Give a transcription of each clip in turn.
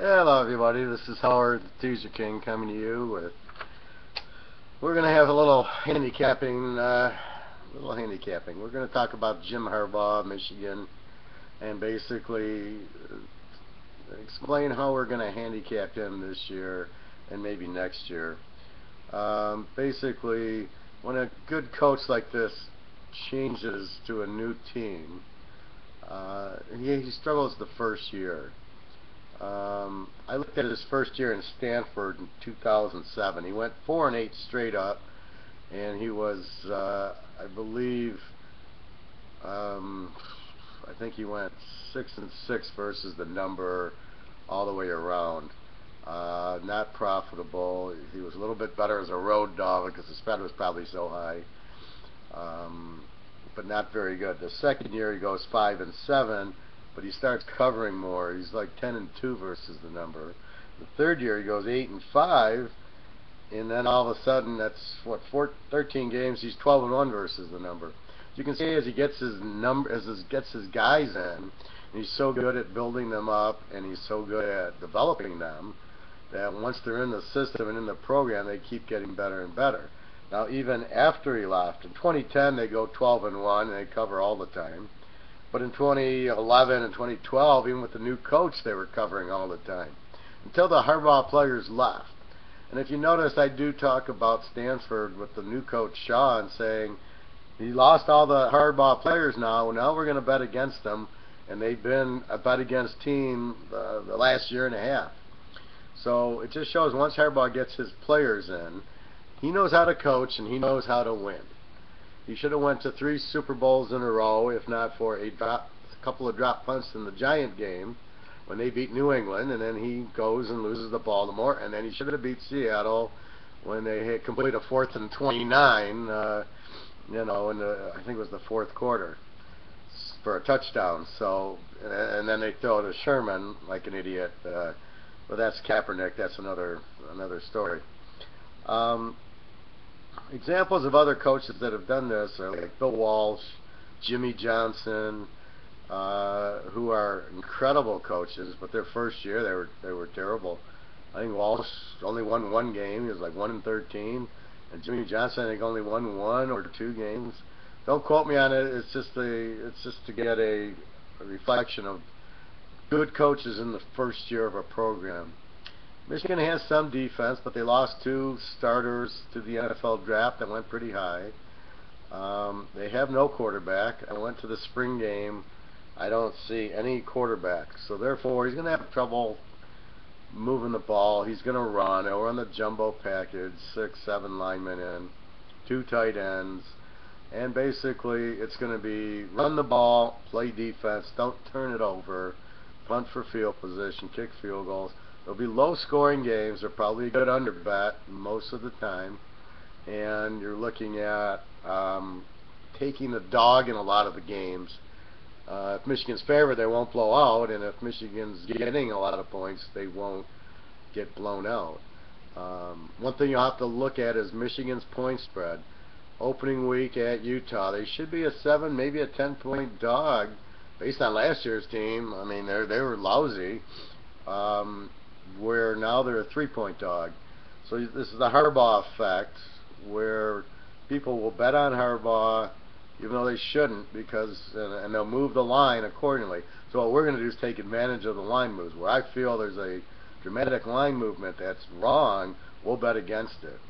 Hello everybody, this is Howard, the Teaserking, coming to you with, we're going to have a little handicapping. We're going to talk about Jim Harbaugh, Michigan, and basically explain how we're going to handicap him this year and maybe next year. Basically, when a good coach like this changes to a new team, he struggles the first year. I looked at his first year in Stanford in 2007. He went 4-8 straight up, and he was, I believe, I think he went 6-6 versus the number all the way around. Not profitable. He was a little bit better as a road dog because the spread was probably so high, but not very good. The second year he goes 5-7. But he starts covering more. He's like 10-2 versus the number. The third year he goes 8-5, and then all of a sudden, that's what, 13 games. He's 12-1 versus the number. You can see as he gets his gets his guys in, and he's so good at building them up, and he's so good at developing them, that once they're in the system and in the program, they keep getting better and better. Now, even after he left, in 2010 they go 12-1, and they cover all the time. But in 2011 and 2012, even with the new coach, they were covering all the time, until the Harbaugh players left. And if you notice, I do talk about Stanford with the new coach Shaw and saying, he lost all the Harbaugh players now we're going to bet against them, and they've been a bet against team the last year and a half. So it just shows once Harbaugh gets his players in, he knows how to coach and he knows how to win. He should have went to 3 Super Bowls in a row, if not for a couple of drop punts in the Giant game when they beat New England, and then he goes and loses to Baltimore, and then he should have beat Seattle when they complete a 4th and 29, I think it was the 4th quarter, for a touchdown. So, and then they throw to Sherman like an idiot. But that's Kaepernick. That's another story. Examples of other coaches that have done this are like Bill Walsh, Jimmy Johnson, who are incredible coaches, but their first year they were terrible. I think Walsh only won 1 game. He was like 1-13, and Jimmy Johnson I think only won 1 or 2 games. Don't quote me on it. It's just to get a reflection of good coaches in the first year of a program. Michigan has some defense, but they lost 2 starters to the NFL draft that went pretty high. They have no quarterback. I went to the spring game. I don't see any quarterback. So therefore, he's going to have trouble moving the ball. He's going to run. He'll run the jumbo package, 6-7 linemen in, 2 tight ends. And basically, it's going to be run the ball, play defense, don't turn it over, punt for field position, kick field goals. There'll be low-scoring games. They're probably a good under bet most of the time. And you're looking at taking the dog in a lot of the games. If Michigan's favored, they won't blow out. And if Michigan's getting a lot of points, they won't get blown out. One thing you'll have to look at is Michigan's point spread. Opening week at Utah, they should be a 7, maybe a 10-point dog based on last year's team. I mean, they were lousy. Where now they're a 3-point dog. So this is the Harbaugh effect, where people will bet on Harbaugh even though they shouldn't, and they'll move the line accordingly. So what we're going to do is take advantage of the line moves. Where I feel there's a dramatic line movement that's wrong, we'll bet against it.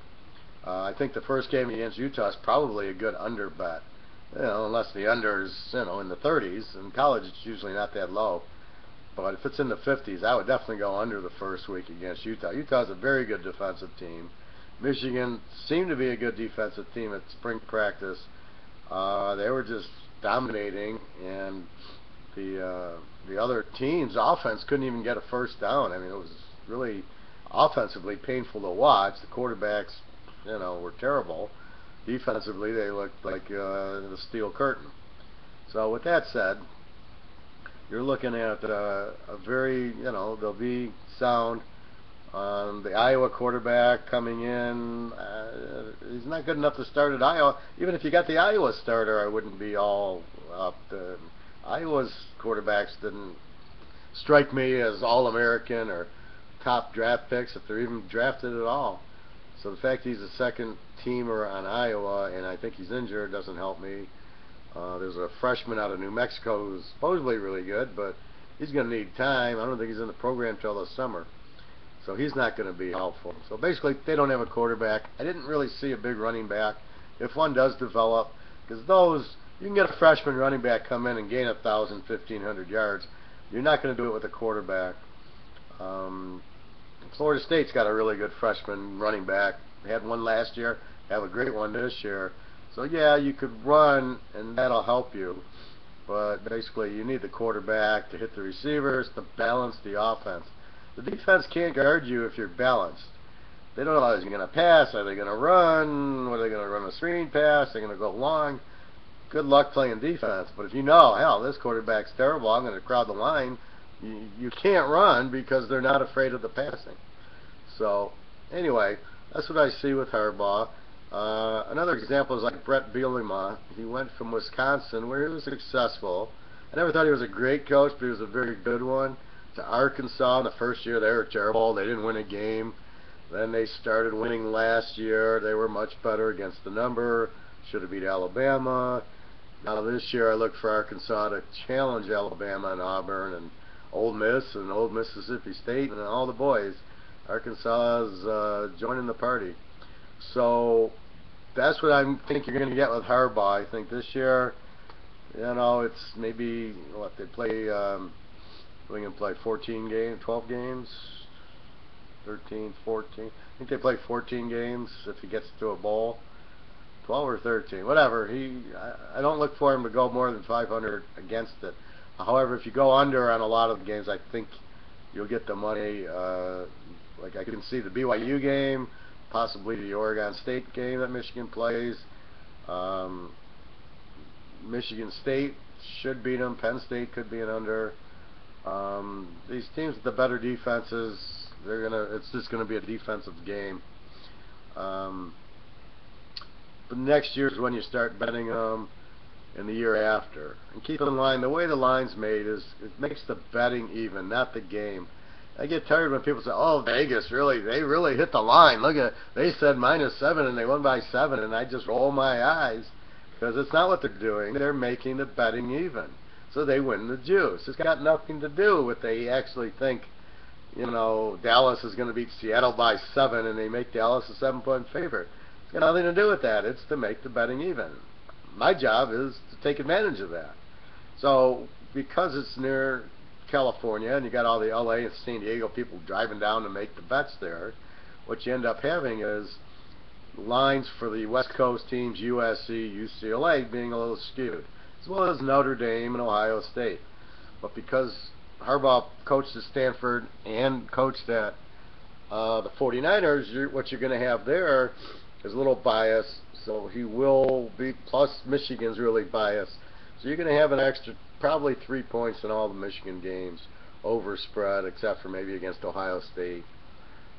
I think the first game against Utah is probably a good under bet, unless the under is in the 30s. In college, it's usually not that low. But if it's in the 50s, I would definitely go under the first week against Utah. Utah's a very good defensive team. Michigan seemed to be a good defensive team at spring practice. They were just dominating, and the other team's offense couldn't even get a first down. I mean, it was really offensively painful to watch. The quarterbacks, were terrible. Defensively, they looked like the steel curtain. So with that said, you're looking at a very, they'll be sound. The Iowa quarterback coming in, he's not good enough to start at Iowa. Even if you got the Iowa starter, I wouldn't be all up. Iowa's quarterbacks didn't strike me as All-American or top draft picks if they're even drafted at all. So the fact he's a second teamer on Iowa, and I think he's injured, doesn't help me. There's a freshman out of New Mexico who's supposedly really good, but he's going to need time. I don't think he's in the program till the summer. So he's not going to be helpful. So basically, they don't have a quarterback. I didn't really see a big running back. If one does develop, because those, you can get a freshman running back come in and gain 1,000, 1,500 yards. You're not going to do it with a quarterback. Florida State's got a really good freshman running back. They had one last year. They have a great one this year. So yeah, you could run, and that'll help you. But basically, you need the quarterback to hit the receivers to balance the offense. The defense can't guard you if you're balanced. They don't know how they're going to pass. Are they going to run? Are they going to run a screen pass? Are they going to go long? Good luck playing defense. But if you know, hell, this quarterback's terrible, I'm going to crowd the line, you can't run because they're not afraid of the passing. So, anyway, that's what I see with Harbaugh. Another example is like Brett Bielema. He went from Wisconsin, where he was successful. I never thought he was a great coach, but he was a very good one. To Arkansas in the first year, they were terrible. They didn't win a game. Then they started winning last year. They were much better against the number. Should have beat Alabama. Now this year I look for Arkansas to challenge Alabama and Auburn and Ole Miss and Old Mississippi State and all the boys. Arkansas is joining the party. So that's what I think you're going to get with Harbaugh. I think this year, you know, it's maybe what they play. We're going to play 14 games, 12 games, 13, 14. I think they play 14 games if he gets to a bowl. 12 or 13, whatever. I don't look for him to go more than 500 against it. However, if you go under on a lot of the games, I think you'll get the money. Like I can see the BYU game, possibly the Oregon State game that Michigan plays. Michigan State should beat them. Penn State could be an under. These teams with the better defenses, it's just gonna be a defensive game. But next year is when you start betting them, and the year after. And keep in mind, the way the line's made is it makes the betting even, not the game. I get tired when people say, "Oh, Vegas they really hit the line. Look at, they said -7 and they won by 7," and I just roll my eyes because it's not what they're doing. They're making the betting even, so they win the juice. It's got nothing to do with they actually think, you know, Dallas is going to beat Seattle by 7 and they make Dallas a 7-point favorite. It's got nothing to do with that. It's to make the betting even. My job is to take advantage of that. So because it's near California and you got all the LA and San Diego people driving down to make the bets there, what you end up having is lines for the West Coast teams, USC, UCLA, being a little skewed, as well as Notre Dame and Ohio State. But because Harbaugh coached at Stanford and coached at the 49ers, what you're going to have there is a little bias. So he will be, plus Michigan's really biased. So you're going to have an extra, probably 3 points in all the Michigan games over spread, except for maybe against Ohio State.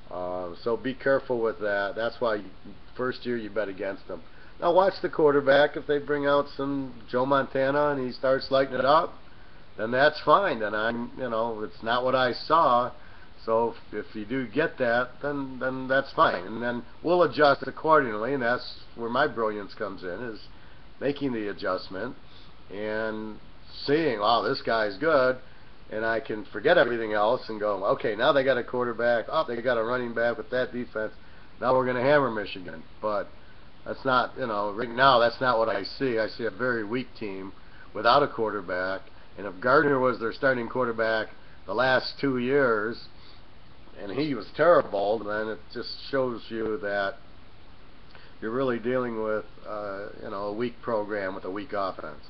So be careful with that. That's why first year you bet against them. Now watch the quarterback. If they bring out some Joe Montana and he starts lighting it up, then that's fine. Then it's not what I saw. So if you do get that, then that's fine. And then we'll adjust accordingly, and that's where my brilliance comes in, is making the adjustment and seeing, wow, this guy's good, and I can forget everything else and go, okay, now they got a quarterback, oh, they got a running back with that defense, now we're going to hammer Michigan. But that's not, right now that's not what I see. I see a very weak team without a quarterback, and if Gardner was their starting quarterback the last 2 years, and he was terrible, then it just shows you that you're really dealing with a weak program with a weak offense.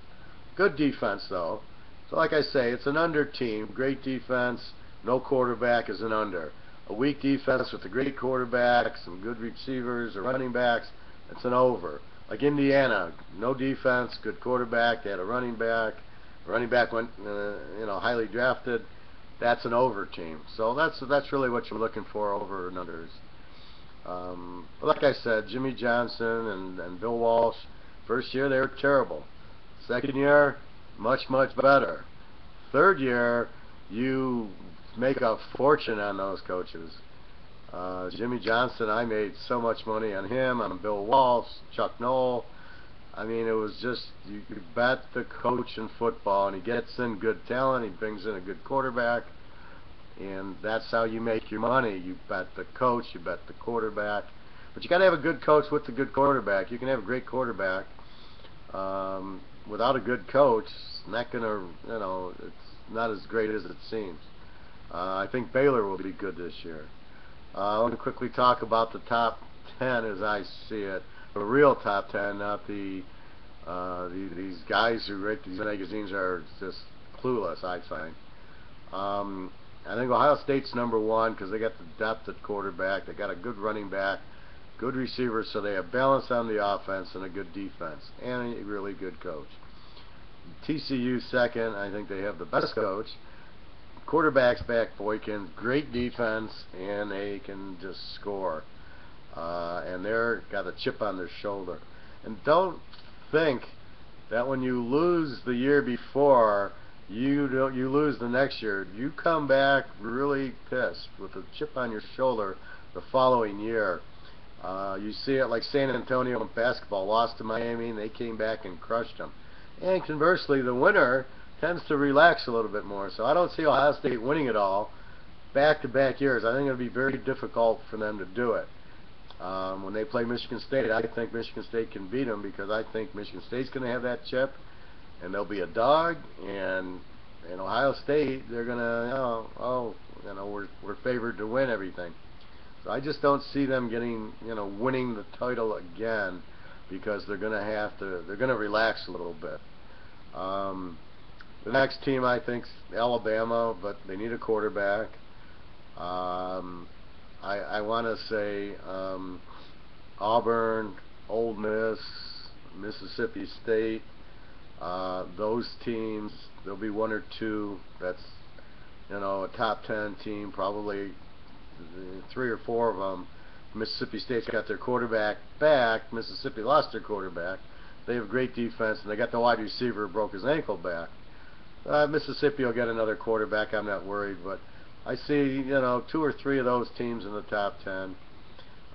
Good defense though. So like I say, it's an under team. Great defense, no quarterback is an under. A weak defense with a great quarterback, some good receivers or running backs, it's an over. Like Indiana, no defense, good quarterback, they had a running back. The running back went highly drafted. That's an over team. So that's really what you're looking for, over and unders. But like I said, Jimmy Johnson and Bill Walsh, first year they were terrible. Second year, much better. Third year, you make a fortune on those coaches. Jimmy Johnson, I made so much money on him, on Bill Walsh, Chuck Noll. I mean, it was just, you bet the coach in football, and he gets in good talent, he brings in a good quarterback, and that's how you make your money. You bet the coach, you bet the quarterback. But you got to have a good coach with a good quarterback. You can have a great quarterback. Without a good coach, it's not going to, it's not as great as it seems. I think Baylor will be good this year. I want to quickly talk about the top 10 as I see it. The real top 10, not these guys who write these magazines are just clueless, I find. I think Ohio State's number one because they got the depth at quarterback. They got a good running back, good receivers, so they have balance on the offense and a good defense and a really good coach. TCU second, I think they have the best coach. Quarterback's back, Boykins, great defense, and they can just score. And they're got a chip on their shoulder. And don't think that when you lose the year before, you lose the next year. You come back really pissed with a chip on your shoulder the following year. You see it like San Antonio in basketball, lost to Miami, and they came back and crushed them. And conversely, the winner tends to relax a little bit more. So I don't see Ohio State winning it all back-to-back years. I think it'll be very difficult for them to do it. When they play Michigan State, I think Michigan State can beat them because I think Michigan State's going to have that chip, and they'll be a dog. And Ohio State, they're going to, we're favored to win everything. So I just don't see them getting, winning the title again because they're going to relax a little bit. The next team I think is Alabama, but they need a quarterback. I want to say Auburn, Ole Miss, Mississippi State. Those teams, there'll be one or two that's a top 10 team, probably 3 or 4 of them. Mississippi State's got their quarterback back. Mississippi lost their quarterback. They have great defense, and they got the wide receiver who broke his ankle back. Mississippi will get another quarterback. I'm not worried, but I see 2 or 3 of those teams in the top 10.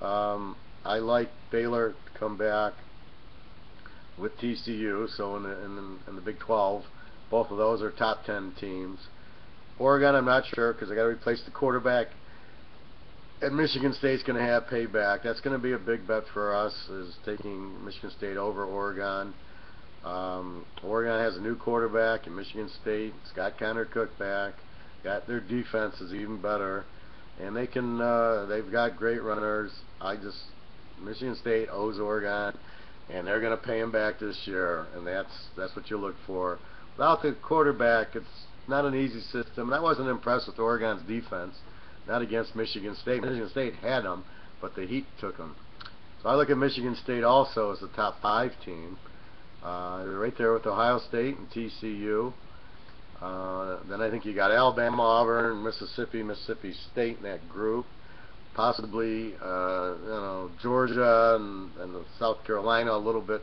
I like Baylor to come back with TCU. So in the Big 12, both of those are top 10 teams. Oregon, I'm not sure because they got to replace the quarterback. And Michigan State's going to have payback. That's going to be a big bet for us, is taking Michigan State over Oregon. Oregon has a new quarterback, and Michigan State's got Connor Cook back. Got their defense is even better, and they can. They've got great runners. Michigan State owes Oregon, and they're going to pay him back this year, and that's what you look for. Without the quarterback, it's not an easy system. And I wasn't impressed with Oregon's defense. Not against Michigan State. Michigan State had them, but the Heat took them. So I look at Michigan State also as a top 5 team. They're right there with Ohio State and TCU. Then I think you got Alabama, Auburn, Mississippi State in that group. Possibly, Georgia and South Carolina a little bit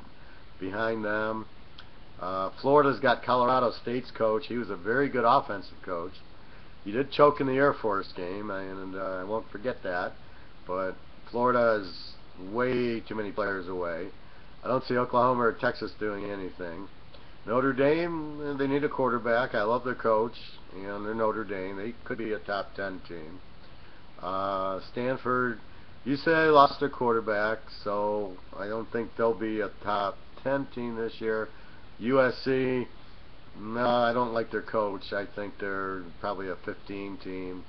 behind them. Florida's got Colorado State's coach. He was a very good offensive coach. He did choke in the Air Force game, and I won't forget that. But Florida is way too many players away. I don't see Oklahoma or Texas doing anything. Notre Dame, they need a quarterback. I love their coach, and they're Notre Dame. They could be a top 10 team. Stanford, you say they lost their quarterback, so I don't think they'll be a top 10 team this year. USC, no, I don't like their coach. I think they're probably a 15 team.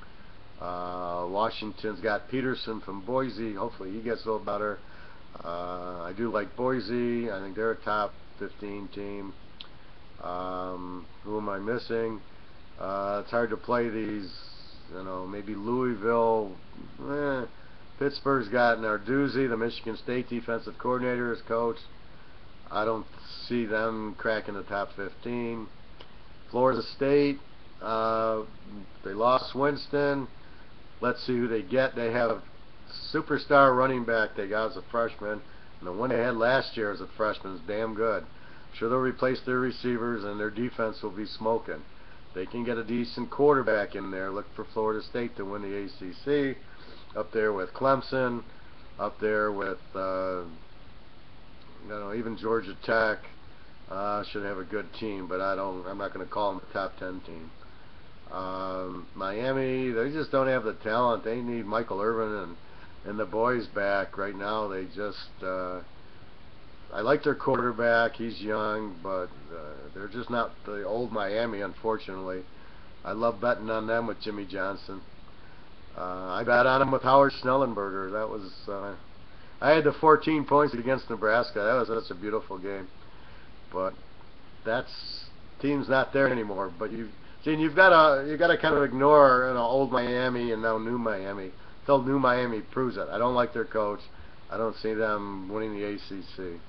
Washington's got Peterson from Boise. Hopefully he gets a little better. I do like Boise. I think they're a top 15 team. Who am I missing? It's hard to play these, maybe Louisville. Pittsburgh's got Narduzzi, the Michigan State defensive coordinator, as coach. I don't see them cracking the top 15. Florida State, they lost Winston. Let's see who they get. They have a superstar running back they got as a freshman, and the one they had last year as a freshman is damn good. I'm sure they'll replace their receivers, and their defense will be smoking. they can get a decent quarterback in there. Look for Florida State to win the ACC. Up there with Clemson. Up there with even Georgia Tech. Should have a good team, but I'm not going to call them a top 10 team. Miami, they just don't have the talent. They need Michael Irvin and the boys back right now. They just I like their quarterback. He's young, but they're just not the old Miami, unfortunately. I love betting on them with Jimmy Johnson. I bet on him with Howard Schnellenberger. That was I had the 14 points against Nebraska. That was such a beautiful game. But team's not there anymore. But you've got to kind of ignore old Miami and now new Miami until new Miami proves it. I don't like their coach. I don't see them winning the ACC.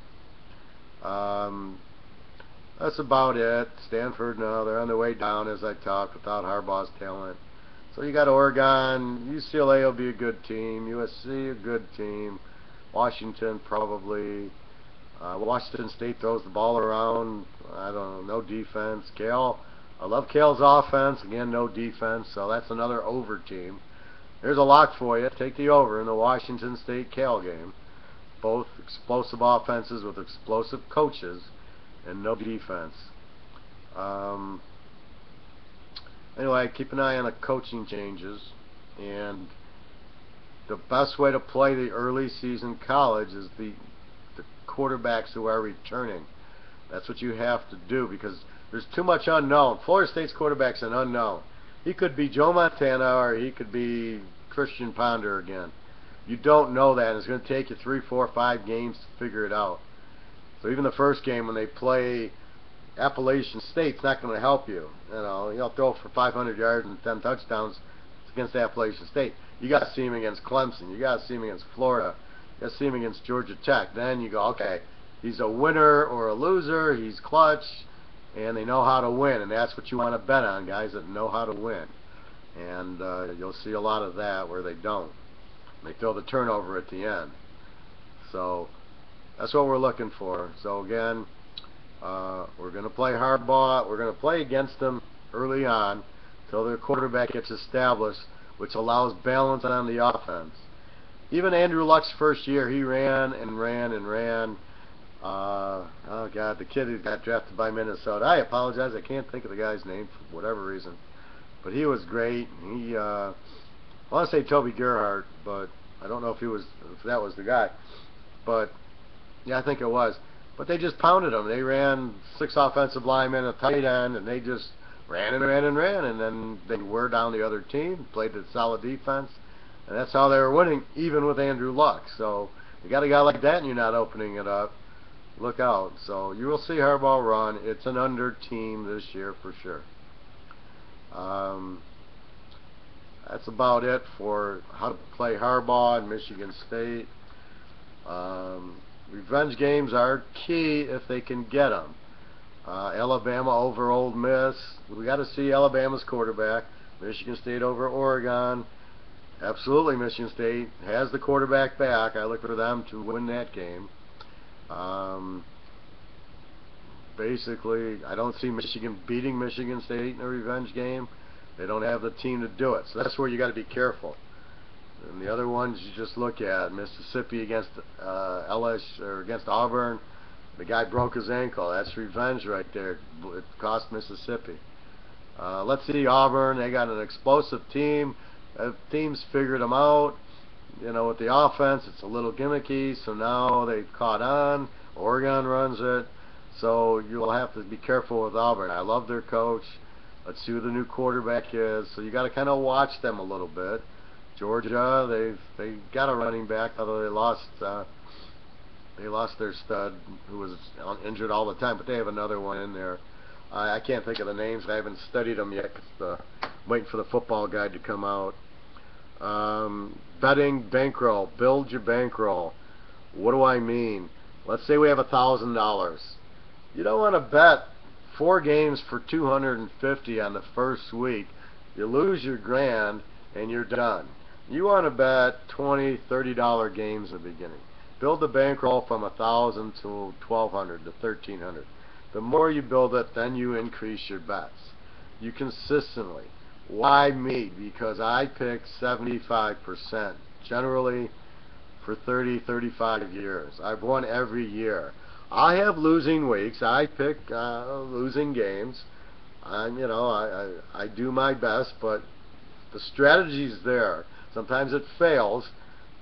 That's about it. Stanford, no, they're on their way down as I talk without Harbaugh's talent. So you got Oregon, UCLA will be a good team, USC a good team, Washington probably. Washington State throws the ball around. I don't know, no defense. Cal, I love Cal's offense. Again, no defense, so that's another over team. There's a lock for you. Take the over in the Washington State Cal game. Both explosive offenses with explosive coaches and no defense. Anyway, keep an eye on the coaching changes, and the best way to play the early season college is the quarterbacks who are returning. That's what you have to do because there's too much unknown. Florida State's quarterback's an unknown. He could be Joe Montana or he could be Christian Ponder again. You don't know that, and it's going to take you 3, 4, 5 games to figure it out. So even the first game when they play Appalachian State, it's not going to help you. You'll throw for 500 yards and 10 touchdowns against Appalachian State. You got to see him against Clemson. You got to see him against Florida. You got to see him against Georgia Tech. Then you go, okay, he's a winner or a loser. He's clutch, and they know how to win, and that's what you want to bet on, guys that know how to win. And you'll see a lot of that where they don't. They throw the turnover at the end. So that's what we're looking for. So again, we're going to play Harbaugh. We're going to play against them early on until their quarterback gets established, which allows balance on the offense. Even Andrew Luck's first year, he ran and ran and ran. Oh God, the kid who got drafted by Minnesota. I apologize, I can't think of the guy's name for whatever reason, but he was great. I want to say Toby Gerhardt, but I don't know if that was the guy. But yeah, I think it was. But they just pounded them. They ran 6 offensive linemen, a tight end, and they just ran and ran and ran, and then they wore down the other team, played a solid defense, and that's how they were winning, even with Andrew Luck. So you got a guy like that and you're not opening it up, look out. So you will see Harbaugh run. It's an under team this year for sure. That's about it for how to play Harbaugh in Michigan State. Revenge games are key if they can get them. Alabama over Ole Miss. We got to see Alabama's quarterback. Michigan State over Oregon. Absolutely, Michigan State has the quarterback back. I look for them to win that game. Basically, I don't see Michigan beating Michigan State in a revenge game. They don't have the team to do it. So that's where you got to be careful. And the other ones you just look at, Mississippi against LSU or against Auburn. The guy broke his ankle. That's revenge right there. It cost Mississippi. Let's see Auburn. They got an explosive team. Teams figured them out. With the offense, it's a little gimmicky. So now they've caught on. Oregon runs it. So you'll have to be careful with Auburn. I love their coach. Let's see who the new quarterback is. So you got to kind of watch them a little bit. Georgia, they got a running back, although they lost their stud, who was injured all the time. But they have another one in there. I can't think of the names. I haven't studied them yet. Cause waiting for the football guide to come out. Betting bankroll. Build your bankroll. What do I mean? Let's say we have $1,000. You don't want to bet 4 games for $250 on the first week. You lose your grand and you're done. You want to bet $20, $30 games at the beginning. Build the bankroll from $1,000 to $1,200 to $1,300. The more you build it, then you increase your bets. you consistently. Why me? Because I pick 75% generally for 30, 35 years. I've won every year. I have losing weeks. I pick losing games. I do my best, but the strategy's there. Sometimes it fails,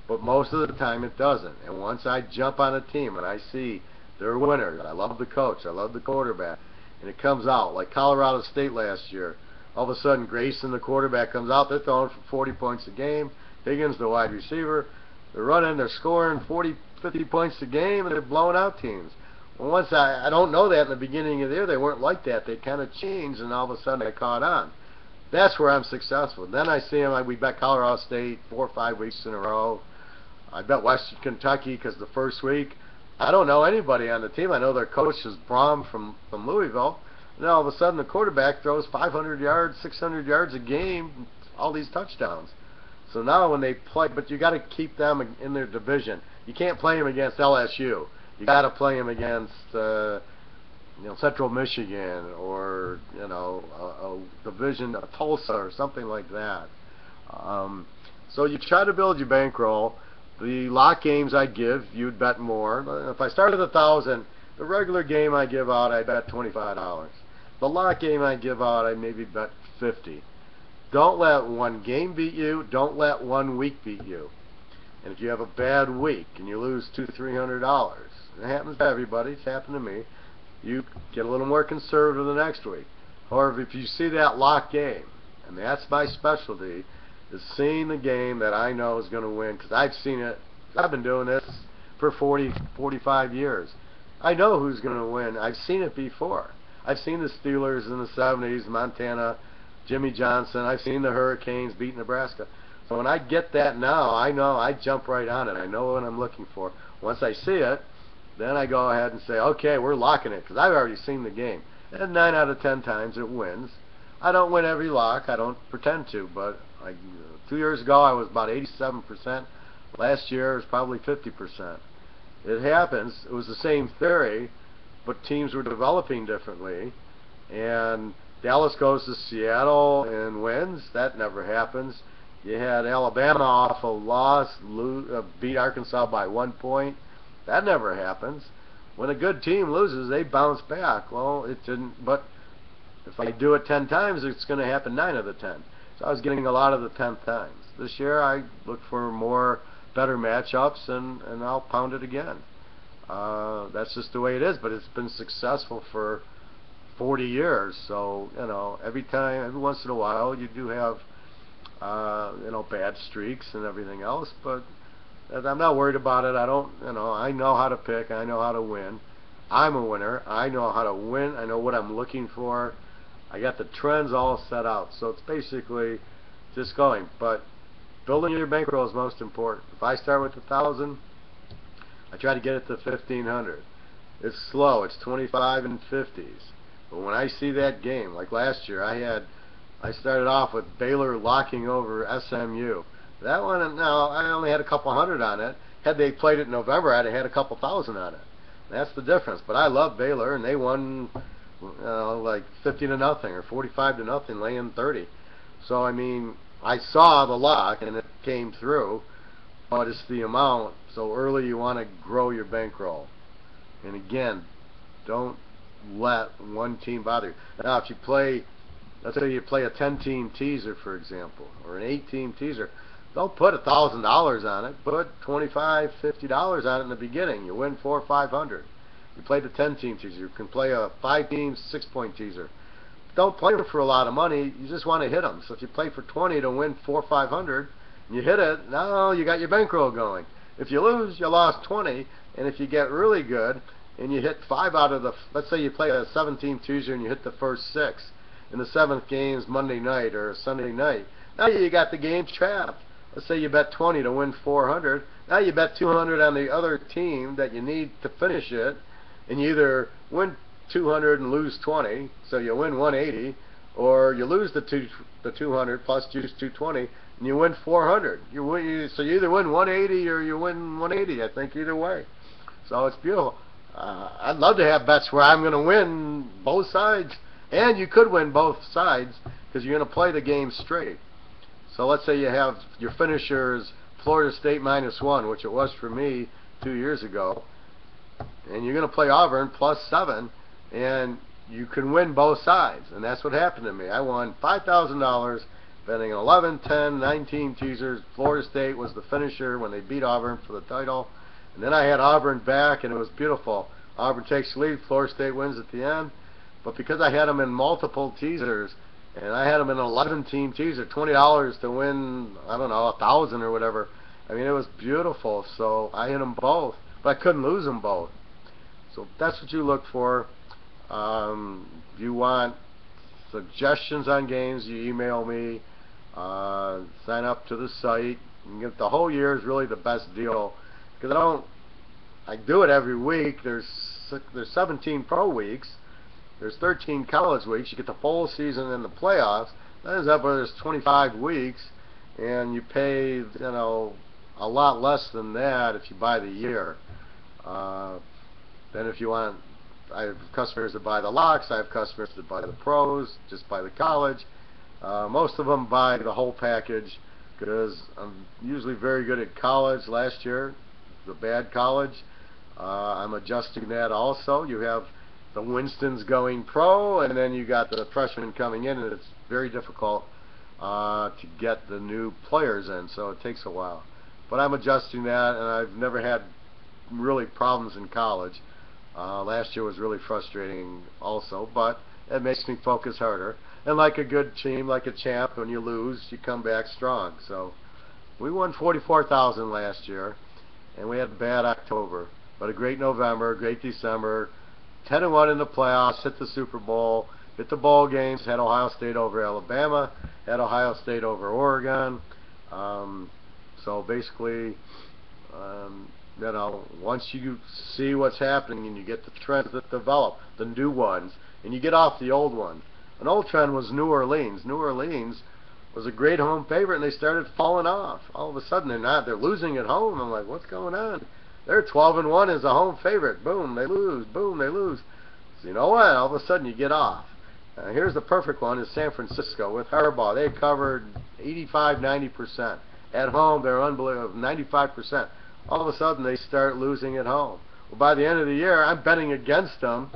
but most of the time it doesn't. And once I jump on a team and I see they're winners, I love the coach, I love the quarterback, and it comes out, like Colorado State last year, all of a sudden Grayson, the quarterback, comes out, they're throwing for 40 points a game, Higgins, the wide receiver, they're running, they're scoring 40, 50 points a game, and they're blowing out teams. Well, once I don't know that in the beginning of the year, they weren't like that. They kind of changed, and all of a sudden I caught on. That's where I'm successful. Then I see them, we bet Colorado State 4 or 5 weeks in a row. I bet Western Kentucky because the first week, I don't know anybody on the team. I know their coach is Brom from Louisville. And then all of a sudden the quarterback throws 500 yards, 600 yards a game, all these touchdowns. So now when they play, but you got to keep them in their division. You can't play them against LSU. You got to play them against Central Michigan or a division of Tulsa or something like that. So you try to build your bankroll. The lock games I give, you'd bet more. If I start at 1,000, the regular game I give out, I bet $25. The lock game I give out, I maybe bet $50. Don't let one game beat you. Don't let 1 week beat you. And if you have a bad week and you lose $200-300, it happens to everybody. It's happened to me. You get a little more conservative the next week. However, if you see that lock game, and that's my specialty, is seeing the game that I know is going to win, because I've seen it. I've been doing this for 40, 45 years. I know who's going to win. I've seen it before. I've seen the Steelers in the 70s, Montana, Jimmy Johnson. I've seen the Hurricanes beat Nebraska. So when I get that now, I know I jump right on it. I know what I'm looking for. Once I see it, then I go ahead and say, okay, we're locking it, because I've already seen the game. And 9 out of 10 times it wins. I don't win every lock. I don't pretend to, but 2 years ago I was about 87%. Last year it was probably 50%. It happens. It was the same theory, but teams were developing differently. And Dallas goes to Seattle and wins. That never happens. You had Alabama off a loss, beat Arkansas by 1 point. That never happens. When a good team loses, they bounce back. Well, it didn't. But if I do it 10 times, it's going to happen 9 of the 10. So I was getting a lot of the 10th times. This year, I look for better matchups, and I'll pound it again. That's just the way it is. But it's been successful for 40 years. So every once in a while, you do have bad streaks and everything else. But I'm not worried about it. I know how to pick. I know how to win. I'm a winner. I know how to win. I know what I'm looking for. I got the trends all set out. So it's basically just going. But building your bankroll is most important. If I start with 1,000, I try to get it to 1,500. It's slow. It's 25 and 50s. But when I see that game, like last year, I started off with Baylor locking over SMU. That one, now I only had a couple hundred on it. Had they played it in November, I'd have had a couple thousand on it. That's the difference. But I love Baylor, and they won like 50-0 or 45-0, laying 30. So I mean, I saw the lock, and it came through. But it's the amount. So early, you want to grow your bankroll. And again, don't let one team bother you. Now, if you play, let's say you play a 10-team teaser, for example, or an 8-team teaser. Don't put $1,000 on it. Put $25, $50 on it in the beginning. You win 400 or 500. You play the 10-team teaser. You can play a 5-team, 6-point teaser. Don't play them for a lot of money. You just want to hit them. So if you play for 20 to win 400 or 500, and you hit it, now you got your bankroll going. If you lose, you lost 20. And if you get really good and you hit 5 out of the, let's say you play a 7-team teaser and you hit the first 6, and the 7th game's Monday night or Sunday night, now you got the game trapped. Let's say you bet 20 to win 400. Now you bet 200 on the other team that you need to finish it, and you either win 200 and lose 20, so you win 180, or you lose the 200 plus juice 220, and you win 400. So you either win 180 or you win 180. I think either way. So it's beautiful. I'd love to have bets where I'm going to win both sides And you could win both sides because you're going to play the game straight. So let's say you have your finishers Florida State -1, which it was for me 2 years ago, and you're going to play Auburn +7, and you can win both sides. And that's what happened to me. I won $5,000 betting 11, 10, 19 teasers. Florida State was the finisher when they beat Auburn for the title. And then I had Auburn back, and it was beautiful. Auburn takes the lead, Florida State wins at the end. But because I had them in multiple teasers, and I had them in an 11-team teaser, $20 to win, I don't know, 1,000 or whatever. I mean, it was beautiful. So I hit them both, but I couldn't lose them both. So that's what you look for. If you want suggestions on games, you email me. Sign up to the site. You can get the whole year is really the best deal because I do it every week. There's 17 pro weeks. There's 13 college weeks. You get the full season and the playoffs. That ends up where there's 25 weeks, and you pay, you know, a lot less than that if you buy the year. Then if you want, I have customers that buy the locks. I have customers that buy the pros, just buy the college. Most of them buy the whole package because I'm usually very good at college. Last year, the bad college. I'm adjusting that also. You have the Winstons going pro, and then you got the freshmen coming in, and it's very difficult to get the new players in, so it takes a while. But I'm adjusting that, and I've never had really problems in college. Last year was really frustrating also, but it makes me focus harder. And like a good team, like a champ, when you lose, you come back strong. So we won $44,000 last year, and we had a bad October, but a great November, a great December. 10-1 in the playoffs, hit the Super Bowl, hit the bowl games, had Ohio State over Alabama, had Ohio State over Oregon. So basically, you know, once you see what's happening and you get the trends that develop, the new ones, and you get off the old one. An old trend was New Orleans. New Orleans was a great home favorite, and they started falling off. All of a sudden, they're losing at home. I'm like, what's going on? They're 12-1 as a home favorite. Boom, they lose. Boom, they lose. So you know what? All of a sudden, you get off. Here's the perfect one: is San Francisco with Harbaugh. They covered 85, 90%. At home, they're unbelievable, 95%. All of a sudden, they start losing at home. Well, by the end of the year, I'm betting against them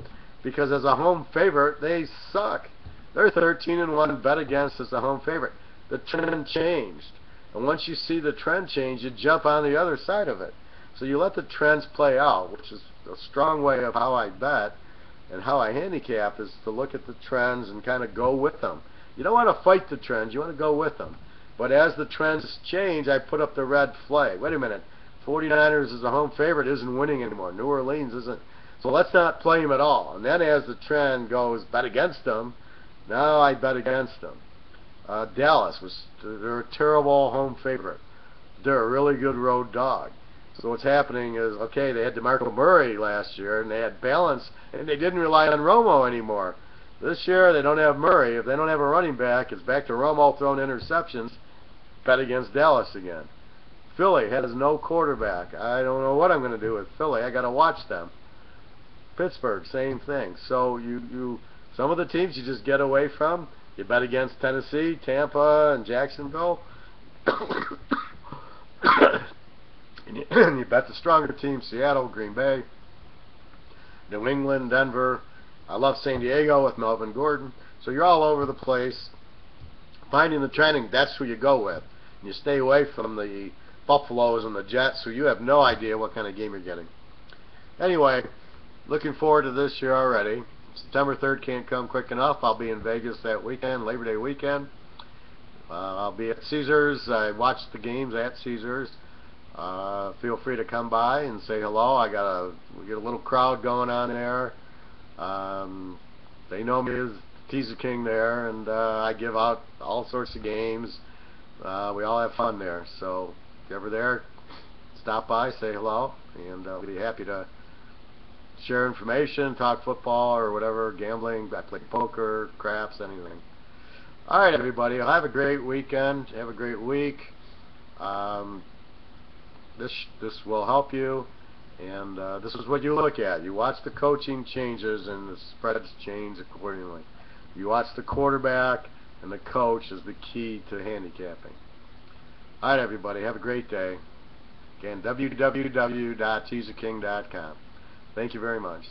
because as a home favorite, they suck. They're 13-1 bet against as a home favorite. The trend changed. And once you see the trend change, you jump on the other side of it. So you let the trends play out, which is a strong way of how I bet and how I handicap, is to look at the trends and kind of go with them. You don't want to fight the trends, you want to go with them. But as the trends change, I put up the red flag. Wait a minute, 49ers as a home favorite isn't winning anymore. New Orleans isn't. So let's not play them at all. And then as the trend goes, bet against them, now I bet against them. Dallas, they're a terrible home favorite. They're a really good road dog. So what's happening is, okay, they had DeMarco Murray last year, and they had balance, and they didn't rely on Romo anymore. This year, they don't have Murray. If they don't have a running back, it's back to Romo throwing interceptions. Bet against Dallas again. Philly has no quarterback. I don't know what I'm going to do with Philly. I got to watch them. Pittsburgh, same thing. So some of the teams you just get away from. You bet against Tennessee, Tampa, and Jacksonville. And you bet the stronger teams: Seattle, Green Bay, New England, Denver. I love San Diego with Melvin Gordon. So you're all over the place. Finding the trending, that's who you go with. And you stay away from the Buffaloes and the Jets, who you have no idea what kind of game you're getting. Anyway, looking forward to this year already. September 3rd can't come quick enough. I'll be in Vegas that weekend, Labor Day weekend. I'll be at Caesars. I watch the games at Caesars. Feel free to come by and say hello. We get a little crowd going on there. They know me as Teaserking there, and I give out all sorts of games. We all have fun there. So if you're ever there, stop by, say hello, and I'll be happy to share information, talk football or whatever, gambling. I play poker, craps, anything. All right, everybody. Have a great weekend. Have a great week. This will help you, and this is what you look at. You watch the coaching changes, and the spreads change accordingly. You watch the quarterback and the coach is the key to handicapping. Alright, everybody, have a great day. Again, www.teaserking.com. Thank you very much.